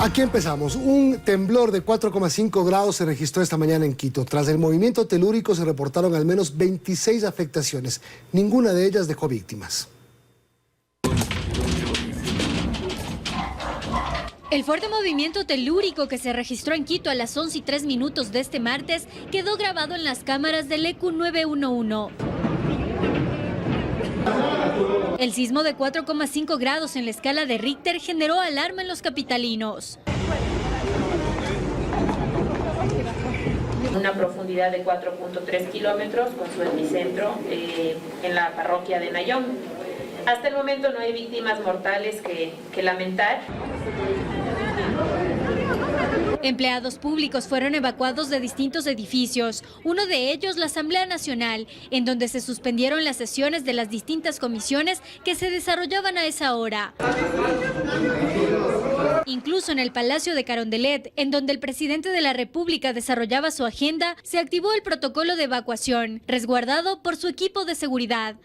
Aquí empezamos. Un temblor de 4,5 grados se registró esta mañana en Quito. Tras el movimiento telúrico se reportaron al menos 26 afectaciones. Ninguna de ellas dejó víctimas. El fuerte movimiento telúrico que se registró en Quito a las 11:03 de este martes quedó grabado en las cámaras del ECU 911. El sismo de 4,5 grados en la escala de Richter generó alarma en los capitalinos. Una profundidad de 4.3 kilómetros con su epicentro en la parroquia de Nayón. Hasta el momento no hay víctimas mortales que lamentar. Empleados públicos fueron evacuados de distintos edificios, uno de ellos la Asamblea Nacional, en donde se suspendieron las sesiones de las distintas comisiones que se desarrollaban a esa hora. Incluso en el Palacio de Carondelet, en donde el presidente de la República desarrollaba su agenda, se activó el protocolo de evacuación, resguardado por su equipo de seguridad.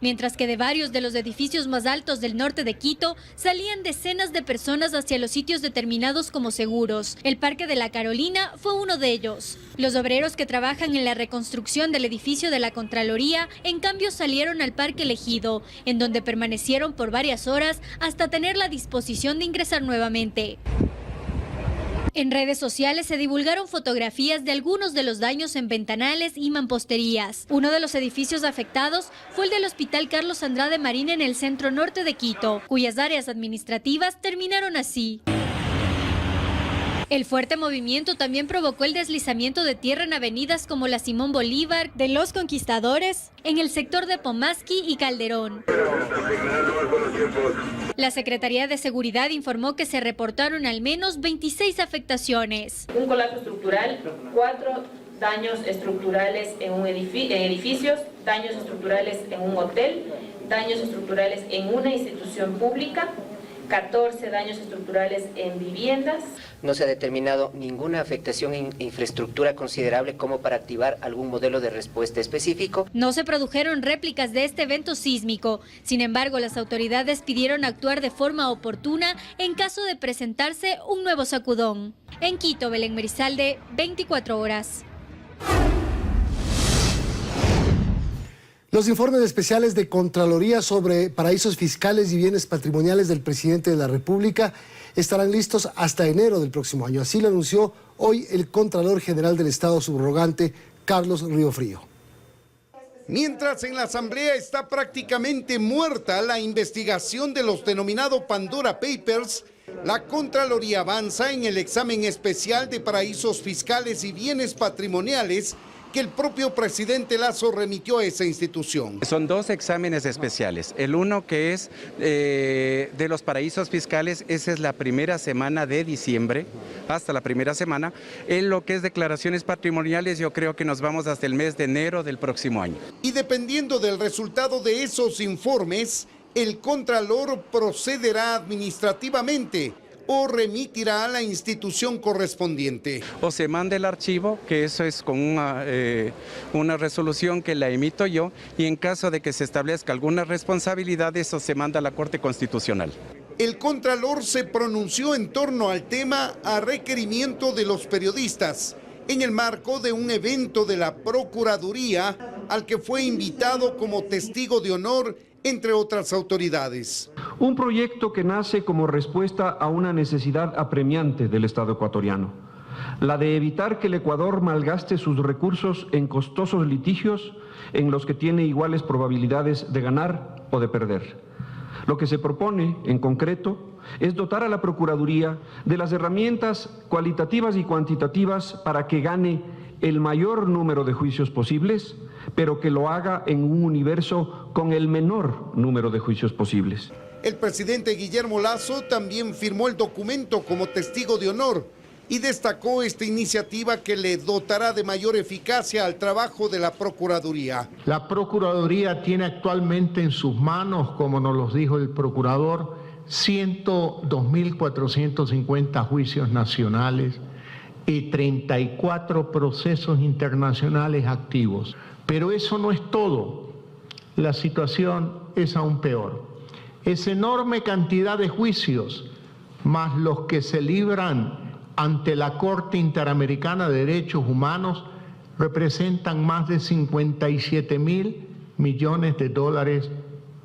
Mientras que de varios de los edificios más altos del norte de Quito salían decenas de personas hacia los sitios determinados como seguros. El Parque de la Carolina fue uno de ellos. Los obreros que trabajan en la reconstrucción del edificio de la Contraloría, en cambio, salieron al Parque Elegido, en donde permanecieron por varias horas hasta tener la disposición de ingresar nuevamente. En redes sociales se divulgaron fotografías de algunos de los daños en ventanales y mamposterías. Uno de los edificios afectados fue el del Hospital Carlos Andrade Marín en el centro norte de Quito, cuyas áreas administrativas terminaron así. El fuerte movimiento también provocó el deslizamiento de tierra en avenidas como la Simón Bolívar, de Los Conquistadores, en el sector de Pomasqui y Calderón. La Secretaría de Seguridad informó que se reportaron al menos 26 afectaciones. Un colapso estructural, 4 daños estructurales en edificios, daños estructurales en un hotel, daños estructurales en una institución pública, 14 daños estructurales en viviendas. No se ha determinado ninguna afectación en infraestructura considerable como para activar algún modelo de respuesta específico. No se produjeron réplicas de este evento sísmico. Sin embargo, las autoridades pidieron actuar de forma oportuna en caso de presentarse un nuevo sacudón. En Quito, Belén Merizalde, 24 horas. Los informes especiales de Contraloría sobre paraísos fiscales y bienes patrimoniales del presidente de la República estarán listos hasta enero del próximo año. Así lo anunció hoy el Contralor General del Estado subrogante, Carlos Riofrío. Mientras en la Asamblea está prácticamente muerta la investigación de los denominados Pandora Papers, la Contraloría avanza en el examen especial de paraísos fiscales y bienes patrimoniales que el propio presidente Lasso remitió a esa institución. Son dos exámenes especiales. El uno que es de los paraísos fiscales, esa es la primera semana de diciembre, hasta la primera semana. En lo que es declaraciones patrimoniales, yo creo que nos vamos hasta el mes de enero del próximo año. Y dependiendo del resultado de esos informes, el Contralor procederá administrativamente o remitirá a la institución correspondiente. O se manda el archivo, que eso es con una resolución que la emito yo, y en caso de que se establezca alguna responsabilidad, eso se manda a la Corte Constitucional. El Contralor se pronunció en torno al tema a requerimiento de los periodistas, en el marco de un evento de la Procuraduría al que fue invitado como testigo de honor, entre otras autoridades. Un proyecto que nace como respuesta a una necesidad apremiante del Estado ecuatoriano, la de evitar que el Ecuador malgaste sus recursos en costosos litigios en los que tiene iguales probabilidades de ganar o de perder. Lo que se propone, en concreto, es dotar a la Procuraduría de las herramientas cualitativas y cuantitativas para que gane el mayor número de juicios posibles, pero que lo haga en un universo con el menor número de juicios posibles. El presidente Guillermo Lasso también firmó el documento como testigo de honor y destacó esta iniciativa que le dotará de mayor eficacia al trabajo de la Procuraduría. La Procuraduría tiene actualmente en sus manos, como nos lo dijo el procurador, 102.450 juicios nacionales y 34 procesos internacionales activos. Pero eso no es todo. La situación es aún peor. Esa enorme cantidad de juicios, más los que se libran ante la Corte Interamericana de Derechos Humanos, representan más de 57.000 millones de dólares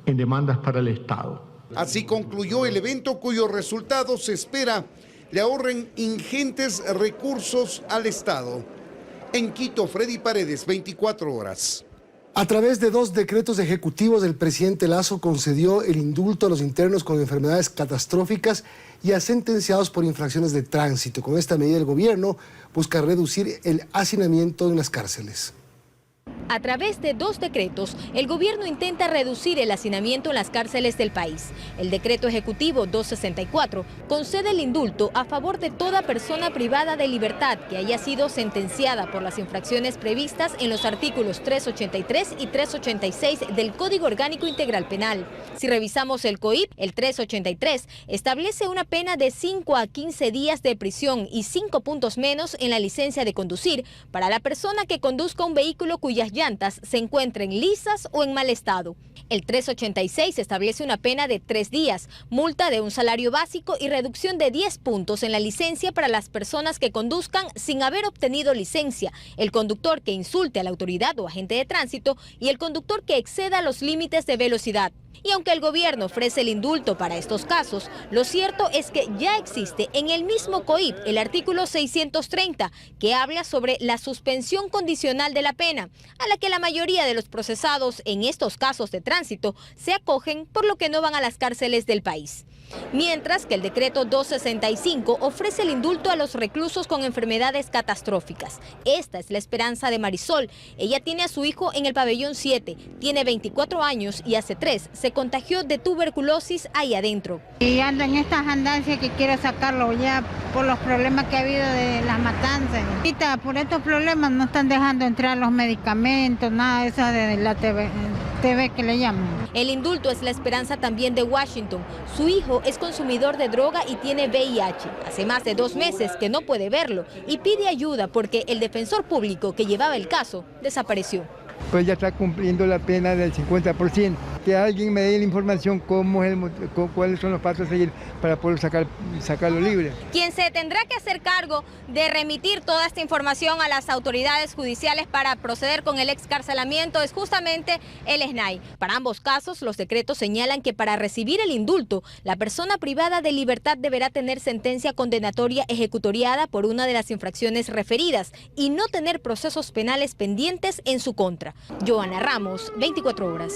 en demandas para el Estado. Así concluyó el evento, cuyos resultados se espera le ahorren ingentes recursos al Estado. En Quito, Freddy Paredes, 24 horas. A través de 2 decretos ejecutivos, el presidente Lasso concedió el indulto a los internos con enfermedades catastróficas y a sentenciados por infracciones de tránsito. Con esta medida, el gobierno busca reducir el hacinamiento en las cárceles. A través de 2 decretos, el gobierno intenta reducir el hacinamiento en las cárceles del país. El decreto ejecutivo 264 concede el indulto a favor de toda persona privada de libertad que haya sido sentenciada por las infracciones previstas en los artículos 383 y 386 del Código Orgánico Integral Penal. Si revisamos el COIP, el 383 establece una pena de 5 a 15 días de prisión y 5 puntos menos en la licencia de conducir para la persona que conduzca un vehículo cuyas llantas se encuentren lisas o en mal estado. El 386 establece una pena de 3 días, multa de un salario básico y reducción de 10 puntos en la licencia para las personas que conduzcan sin haber obtenido licencia, el conductor que insulte a la autoridad o agente de tránsito y el conductor que exceda los límites de velocidad. Y aunque el gobierno ofrece el indulto para estos casos, lo cierto es que ya existe en el mismo COIP el artículo 630, que habla sobre la suspensión condicional de la pena, a la que la mayoría de los procesados en estos casos de tránsito se acogen, por lo que no van a las cárceles del país. Mientras que el decreto 265 ofrece el indulto a los reclusos con enfermedades catastróficas. Esta es la esperanza de Marisol. Ella tiene a su hijo en el pabellón 7, tiene 24 años y hace 3 se contagió de tuberculosis ahí adentro. Y ando en estas andancias que quiero sacarlo ya por los problemas que ha habido de las matanzas. Ahorita por estos problemas no están dejando entrar los medicamentos, nada de eso de la TV que le llaman. El indulto es la esperanza también de Washington. Su hijo es consumidor de droga y tiene VIH. Hace más de 2 meses que no puede verlo y pide ayuda porque el defensor público que llevaba el caso desapareció. Pues ya está cumpliendo la pena del 50%. Que alguien me dé la información cuáles son los pasos a seguir para poder sacarlo libre. Quien se tendrá que hacer cargo de remitir toda esta información a las autoridades judiciales para proceder con el excarcelamiento es justamente el SNAI. Para ambos casos, los decretos señalan que para recibir el indulto, la persona privada de libertad deberá tener sentencia condenatoria ejecutoriada por una de las infracciones referidas y no tener procesos penales pendientes en su contra. Joana Ramos, 24 horas.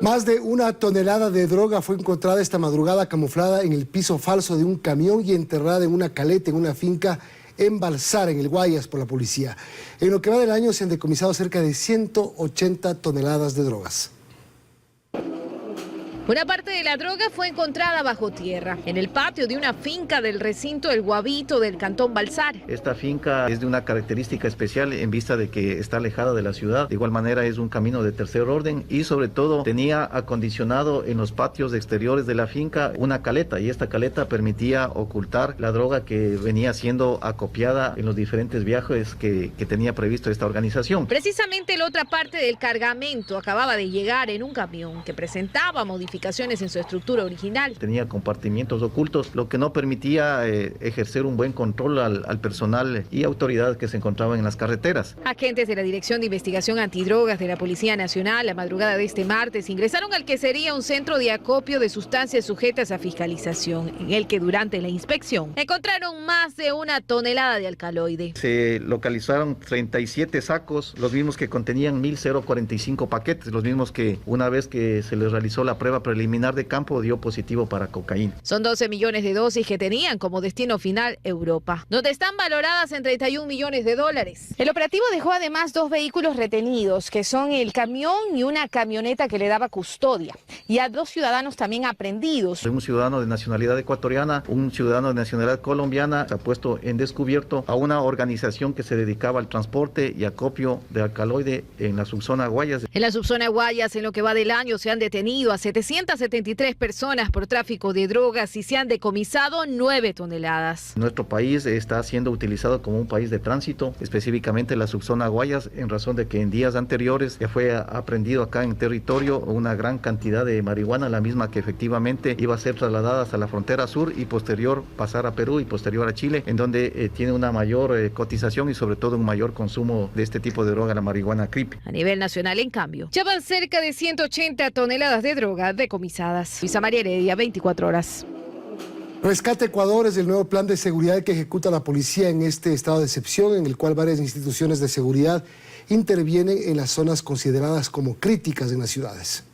Más de 1 tonelada de droga fue encontrada esta madrugada camuflada en el piso falso de un camión y enterrada en una caleta en una finca en Balsar, en el Guayas, por la policía. En lo que va del año se han decomisado cerca de 180 toneladas de drogas. Una parte de la droga fue encontrada bajo tierra, en el patio de una finca del recinto El Guavito del cantón Balsar. Esta finca es de una característica especial en vista de que está alejada de la ciudad. De igual manera es un camino de tercer orden y sobre todo tenía acondicionado en los patios exteriores de la finca una caleta, y esta caleta permitía ocultar la droga que venía siendo acopiada en los diferentes viajes que tenía previsto esta organización. Precisamente la otra parte del cargamento acababa de llegar en un camión que presentaba modificaciones en su estructura original. Tenía compartimientos ocultos, lo que no permitía ejercer un buen control al personal y autoridades que se encontraban en las carreteras. Agentes de la Dirección de Investigación Antidrogas de la Policía Nacional, la madrugada de este martes, ingresaron al que sería un centro de acopio de sustancias sujetas a fiscalización, en el que durante la inspección encontraron más de 1 tonelada de alcaloide. Se localizaron 37 sacos, los mismos que contenían 1.045 paquetes, los mismos que una vez que se les realizó la prueba preliminar de campo dio positivo para cocaína. Son 12 millones de dosis que tenían como destino final Europa, donde están valoradas en 31 millones de dólares. El operativo dejó además 2 vehículos retenidos, que son el camión y una camioneta que le daba custodia, y a 2 ciudadanos también aprehendidos. Un ciudadano de nacionalidad ecuatoriana, un ciudadano de nacionalidad colombiana, se ha puesto en descubierto a una organización que se dedicaba al transporte y acopio de alcaloide en la subzona Guayas. En la subzona Guayas, en lo que va del año, se han detenido a 700 373 personas por tráfico de drogas y se han decomisado 9 toneladas. Nuestro país está siendo utilizado como un país de tránsito, específicamente la subzona Guayas, en razón de que en días anteriores ya fue aprendido acá en territorio una gran cantidad de marihuana, la misma que efectivamente iba a ser trasladada hasta la frontera sur y posterior pasar a Perú y posterior a Chile, en donde tiene una mayor cotización y sobre todo un mayor consumo de este tipo de droga, la marihuana creep. A nivel nacional, en cambio, ya van cerca de 180 toneladas de droga decomisadas. Luisa María Heredia, 24 horas. Rescate Ecuador es el nuevo plan de seguridad que ejecuta la policía en este estado de excepción, en el cual varias instituciones de seguridad intervienen en las zonas consideradas como críticas en las ciudades.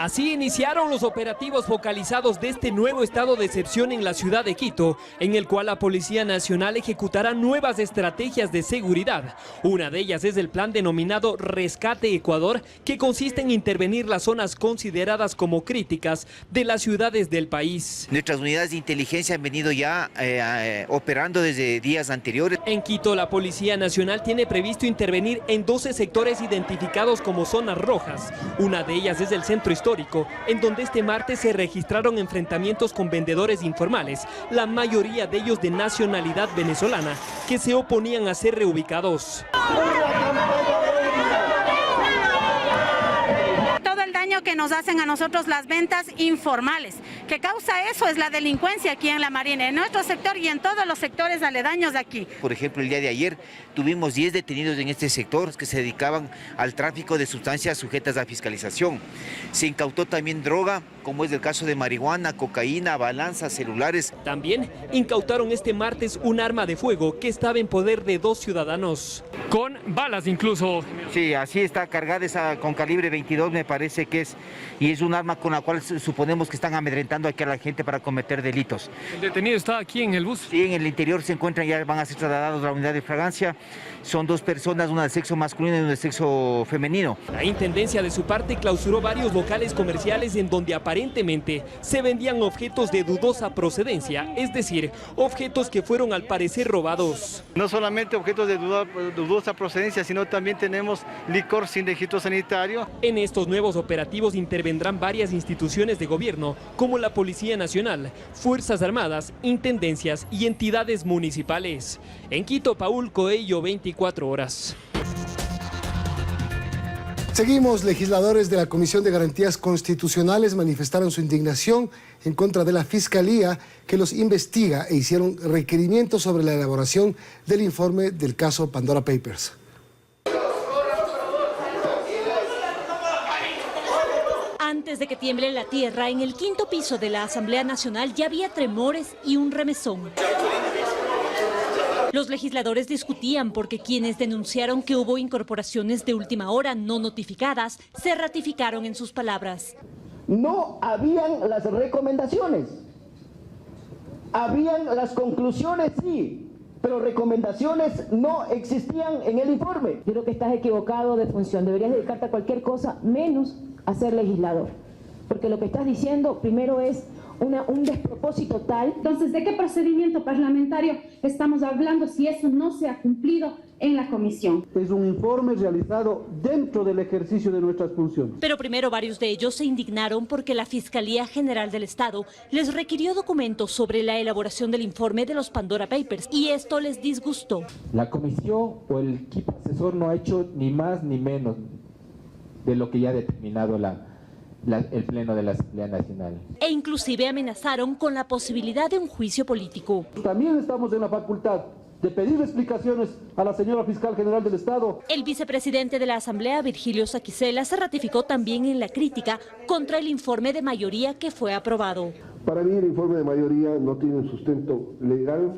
Así iniciaron los operativos focalizados de este nuevo estado de excepción en la ciudad de Quito, en el cual la Policía Nacional ejecutará nuevas estrategias de seguridad. Una de ellas es el plan denominado Rescate Ecuador, que consiste en intervenir las zonas consideradas como críticas de las ciudades del país. Nuestras unidades de inteligencia han venido ya operando desde días anteriores. En Quito, la Policía Nacional tiene previsto intervenir en 12 sectores identificados como zonas rojas. Una de ellas es el centro histórico, en donde este martes se registraron enfrentamientos con vendedores informales, la mayoría de ellos de nacionalidad venezolana, que se oponían a ser reubicados. Todo el daño que nos hacen a nosotros las ventas informales, que causa eso es la delincuencia aquí en La Marina, en nuestro sector y en todos los sectores aledaños de aquí. Por ejemplo, el día de ayer tuvimos 10 detenidos en este sector que se dedicaban al tráfico de sustancias sujetas a fiscalización. Se incautó también droga, como es el caso de marihuana, cocaína, balanzas, celulares. También incautaron este martes un arma de fuego que estaba en poder de 2 ciudadanos. Con balas incluso. Sí, así está cargada, esa con calibre 22 me parece que es, y es un arma con la cual suponemos que están amedrentando aquí a la gente para cometer delitos. ¿El detenido está aquí en el bus? Sí, en el interior se encuentran, ya van a ser trasladados a la unidad de fragancia. Son 2 personas, una de sexo masculino y una de sexo femenino. La Intendencia de su parte clausuró varios locales comerciales en donde aparentemente se vendían objetos de dudosa procedencia, es decir, objetos que fueron al parecer robados. No solamente objetos de dudosa procedencia, sino también tenemos licor sin registro sanitario. En estos nuevos operativos intervendrán varias instituciones de gobierno, como la Policía Nacional, Fuerzas Armadas, Intendencias y entidades municipales. En Quito, Paul Coello, 24 horas. Seguimos. Legisladores de la Comisión de Garantías Constitucionales manifestaron su indignación en contra de la Fiscalía que los investiga e hicieron requerimientos sobre la elaboración del informe del caso Pandora Papers. Antes de que tiemble la tierra, en el 5º piso de la Asamblea Nacional ya había tremores y un remesón. Los legisladores discutían porque quienes denunciaron que hubo incorporaciones de última hora no notificadas se ratificaron en sus palabras. No habían las recomendaciones, habían las conclusiones sí, pero recomendaciones no existían en el informe. Creo que estás equivocado de función, deberías dedicarte a cualquier cosa menos a ser legislador, porque lo que estás diciendo primero es un despropósito tal. Entonces, ¿de qué procedimiento parlamentario estamos hablando si eso no se ha cumplido en la comisión? Es un informe realizado dentro del ejercicio de nuestras funciones. Pero primero varios de ellos se indignaron porque la Fiscalía General del Estado les requirió documentos sobre la elaboración del informe de los Pandora Papers y esto les disgustó. La comisión o el equipo asesor no ha hecho ni más ni menos de lo que ya ha determinado el Pleno de la Asamblea Nacional. E inclusive amenazaron con la posibilidad de un juicio político. También estamos en la facultad de pedir explicaciones a la señora Fiscal General del Estado. El vicepresidente de la Asamblea, Virgilio Saquicela, se ratificó también en la crítica contra el informe de mayoría que fue aprobado. Para mí el informe de mayoría no tiene un sustento legal,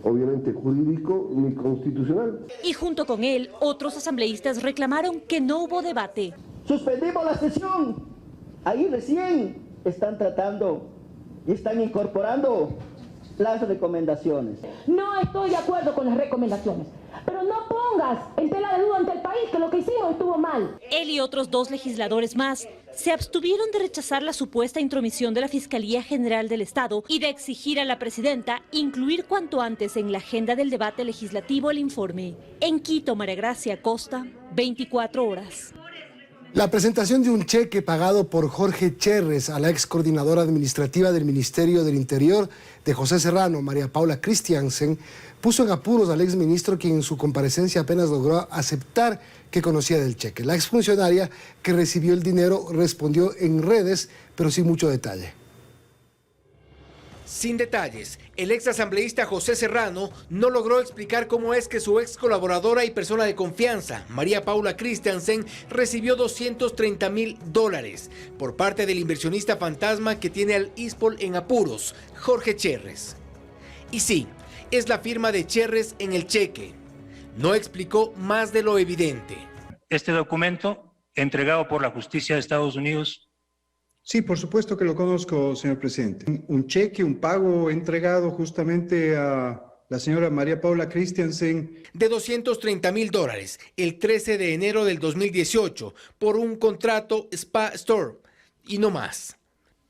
obviamente jurídico ni constitucional. Y junto con él, otros asambleístas reclamaron que no hubo debate. Suspendimos la sesión. Ahí recién están tratando y están incorporando las recomendaciones. No estoy de acuerdo con las recomendaciones, pero no pongo pongas en tela de duda ante el país que lo que hicimos estuvo mal. Él y otros 2 legisladores más se abstuvieron de rechazar la supuesta intromisión de la Fiscalía General del Estado y de exigir a la presidenta incluir cuanto antes en la agenda del debate legislativo el informe. En Quito, María Gracia Costa, 24 horas. La presentación de un cheque pagado por Jorge Cherres a la ex coordinadora administrativa del Ministerio del Interior de José Serrano, María Paula Christiansen, puso en apuros al exministro, quien en su comparecencia apenas logró aceptar que conocía del cheque. La exfuncionaria que recibió el dinero respondió en redes, pero sin mucho detalle. Sin detalles, el ex asambleísta José Serrano no logró explicar cómo es que su ex colaboradora y persona de confianza, María Paula Christiansen, recibió $230,000 por parte del inversionista fantasma que tiene al ISPOL en apuros, Jorge Cherres. Y sí, es la firma de Cherres en el cheque. No explicó más de lo evidente. Este documento, entregado por la justicia de Estados Unidos. Sí, por supuesto que lo conozco, señor presidente. Un cheque, un pago entregado justamente a la señora María Paula Christiansen. De $230,000 el 13 de enero del 2018 por un contrato Spa Store y no más.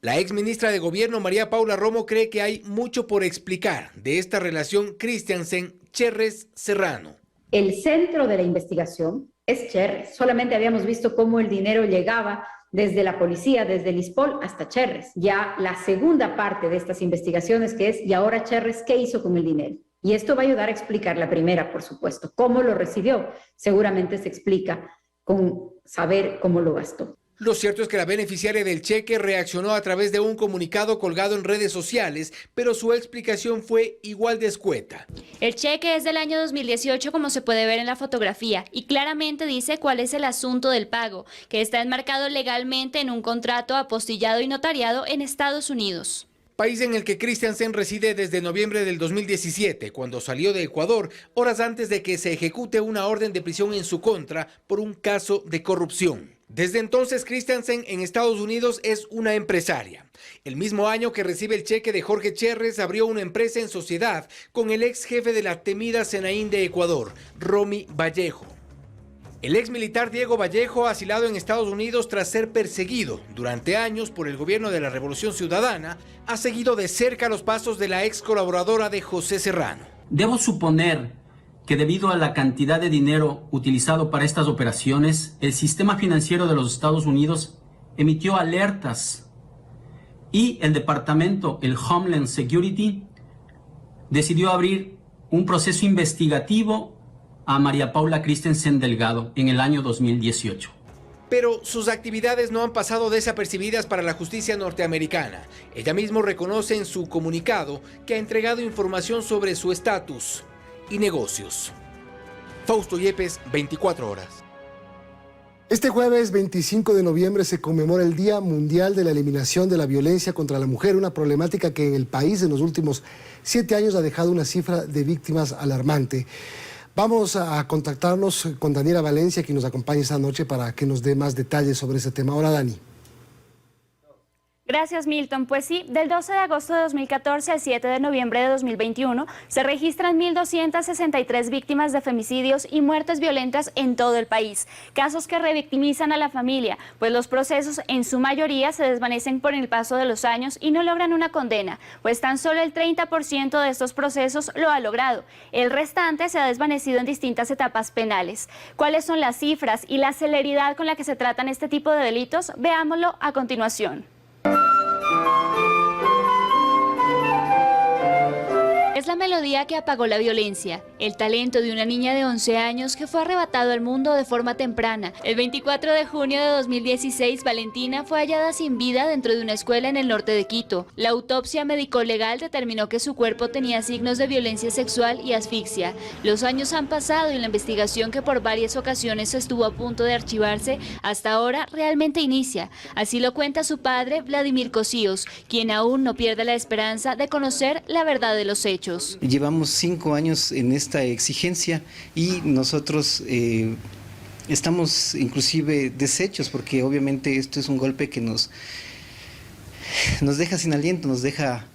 La ex ministra de Gobierno María Paula Romo cree que hay mucho por explicar de esta relación Christiansen-Cherres-Serrano. El centro de la investigación es Cherres. Solamente habíamos visto cómo el dinero llegaba desde la policía, desde el ISPOL hasta Cherres. Ya la segunda parte de estas investigaciones que es, ¿y ahora Cherres qué hizo con el dinero? Y esto va a ayudar a explicar la primera, por supuesto. ¿Cómo lo recibió? Seguramente se explica con saber cómo lo gastó. Lo cierto es que la beneficiaria del cheque reaccionó a través de un comunicado colgado en redes sociales, pero su explicación fue igual de escueta. El cheque es del año 2018, como se puede ver en la fotografía, y claramente dice cuál es el asunto del pago, que está enmarcado legalmente en un contrato apostillado y notariado en Estados Unidos. País en el que Christiansen reside desde noviembre del 2017, cuando salió de Ecuador, horas antes de que se ejecute una orden de prisión en su contra por un caso de corrupción. Desde entonces, Christiansen en Estados Unidos es una empresaria. El mismo año que recibe el cheque de Jorge Cherres, abrió una empresa en sociedad con el ex jefe de la temida Senaín de Ecuador, Romy Vallejo. El ex militar Diego Vallejo, asilado en Estados Unidos tras ser perseguido durante años por el gobierno de la Revolución Ciudadana, ha seguido de cerca los pasos de la ex colaboradora de José Serrano. Debo suponer que debido a la cantidad de dinero utilizado para estas operaciones, el sistema financiero de los Estados Unidos emitió alertas y el departamento, el Homeland Security, decidió abrir un proceso investigativo a María Paula Christiansen Delgado en el año 2018. Pero sus actividades no han pasado desapercibidas para la justicia norteamericana. Ella misma reconoce en su comunicado que ha entregado información sobre su estatus y negocios. Fausto Yepes, 24 horas. Este jueves 25 de noviembre se conmemora el Día Mundial de la Eliminación de la Violencia contra la Mujer, una problemática que en el país en los últimos 7 años ha dejado una cifra de víctimas alarmante. Vamos a contactarnos con Daniela Valencia, quien nos acompaña esta noche para que nos dé más detalles sobre ese tema. Hola, Dani. Gracias, Milton. Pues sí, del 12 de agosto de 2014 al 7 de noviembre de 2021 se registran 1.263 víctimas de femicidios y muertes violentas en todo el país. Casos que revictimizan a la familia, pues los procesos en su mayoría se desvanecen por el paso de los años y no logran una condena, pues tan solo el 30% de estos procesos lo ha logrado. El restante se ha desvanecido en distintas etapas penales. ¿Cuáles son las cifras y la celeridad con la que se tratan este tipo de delitos? Veámoslo a continuación. Es la melodía que apagó la violencia, el talento de una niña de 11 años que fue arrebatado al mundo de forma temprana. El 24 de junio de 2016, Valentina fue hallada sin vida dentro de una escuela en el norte de Quito. La autopsia médico-legal determinó que su cuerpo tenía signos de violencia sexual y asfixia. Los años han pasado y la investigación, que por varias ocasiones estuvo a punto de archivarse, hasta ahora realmente inicia. Así lo cuenta su padre, Vladimir Cosíos, quien aún no pierde la esperanza de conocer la verdad de los hechos. Llevamos 5 años en esta exigencia y nosotros estamos inclusive deshechos, porque obviamente esto es un golpe que nos deja sin aliento, nos deja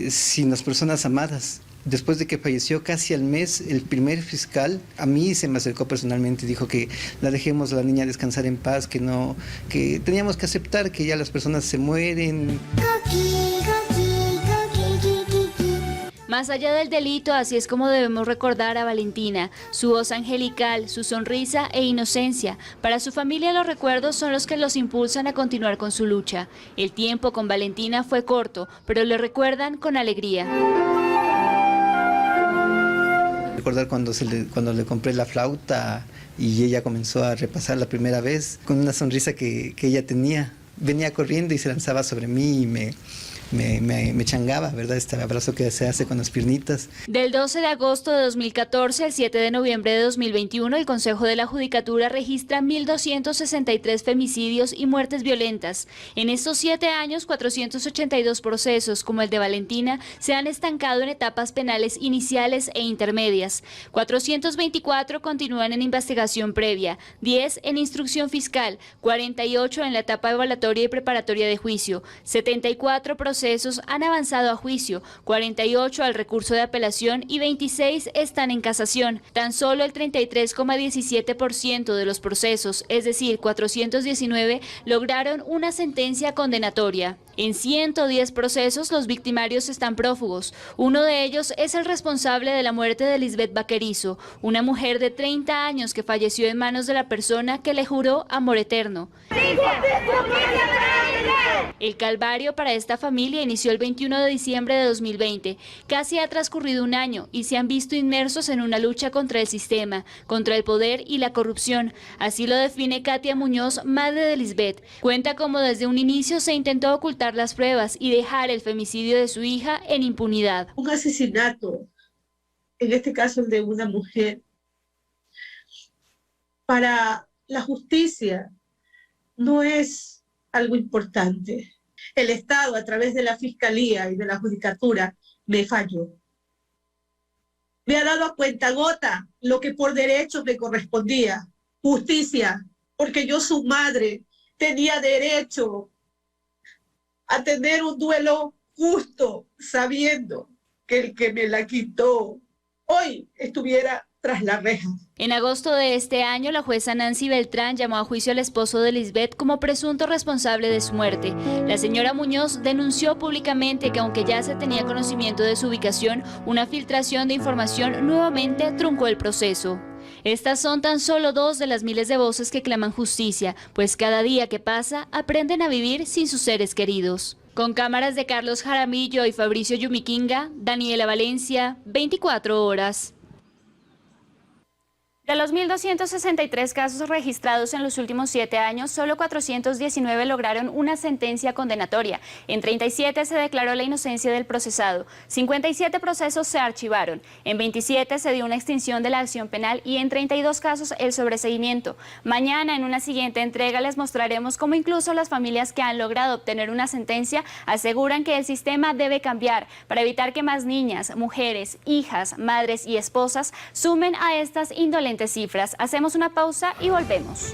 sin las personas amadas. Después de que falleció casi al mes, el primer fiscal a mí se me acercó personalmente y dijo que la dejemos a la niña descansar en paz, que teníamos que aceptar que ya las personas se mueren. Más allá del delito, así es como debemos recordar a Valentina, su voz angelical, su sonrisa e inocencia. Para su familia los recuerdos son los que los impulsan a continuar con su lucha. El tiempo con Valentina fue corto, pero le recuerdan con alegría. Recordar cuando le compré la flauta y ella comenzó a repasar la primera vez, con una sonrisa que ella tenía. Venía corriendo y se lanzaba sobre mí y me changaba, ¿verdad? Este abrazo que se hace con las piernitas. Del 12 de agosto de 2014 al 7 de noviembre de 2021, el Consejo de la Judicatura registra 1.263 femicidios y muertes violentas. En estos 7 años, 482 procesos, como el de Valentina, se han estancado en etapas penales iniciales e intermedias. 424 continúan en investigación previa, 10 en instrucción fiscal, 48 en la etapa evaluatoria y preparatoria de juicio, 74 procesos han avanzado a juicio, 48 al recurso de apelación y 26 están en casación. Tan solo el 33,17% de los procesos, es decir, 419, lograron una sentencia condenatoria. En 110 procesos los victimarios están prófugos. Uno de ellos es el responsable de la muerte de Lisbeth Vaquerizo, una mujer de 30 años que falleció en manos de la persona que le juró amor eterno. El calvario para esta familia inició el 21 de diciembre de 2020. Casi ha transcurrido un año y se han visto inmersos en una lucha contra el sistema, contra el poder y la corrupción. Así lo define Katia Muñoz, madre de Lisbeth. Cuenta cómo desde un inicio se intentó ocultar las pruebas y dejar el femicidio de su hija en impunidad. Un asesinato, en este caso el de una mujer, para la justicia no es algo importante. El Estado, a través de la Fiscalía y de la Judicatura, me falló. Me ha dado a cuentagota lo que por derecho me correspondía. Justicia, porque yo, su madre, tenía derecho a tener un duelo justo, sabiendo que el que me la quitó hoy estuviera tras la reja. En agosto de este año, la jueza Nancy Beltrán llamó a juicio al esposo de Lisbeth como presunto responsable de su muerte. La señora Muñoz denunció públicamente que aunque ya se tenía conocimiento de su ubicación, una filtración de información nuevamente truncó el proceso. Estas son tan solo 2 de las miles de voces que claman justicia, pues cada día que pasa aprenden a vivir sin sus seres queridos. Con cámaras de Carlos Jaramillo y Fabricio Yumiquinga, Daniela Valencia, 24 horas. De los 1.263 casos registrados en los últimos 7 años, solo 419 lograron una sentencia condenatoria. En 37 se declaró la inocencia del procesado. 57 procesos se archivaron. En 27 se dio una extinción de la acción penal y en 32 casos el sobreseimiento. Mañana, en una siguiente entrega, les mostraremos cómo incluso las familias que han logrado obtener una sentencia aseguran que el sistema debe cambiar para evitar que más niñas, mujeres, hijas, madres y esposas sumen a estas indolentes cifras. Hacemos una pausa y volvemos.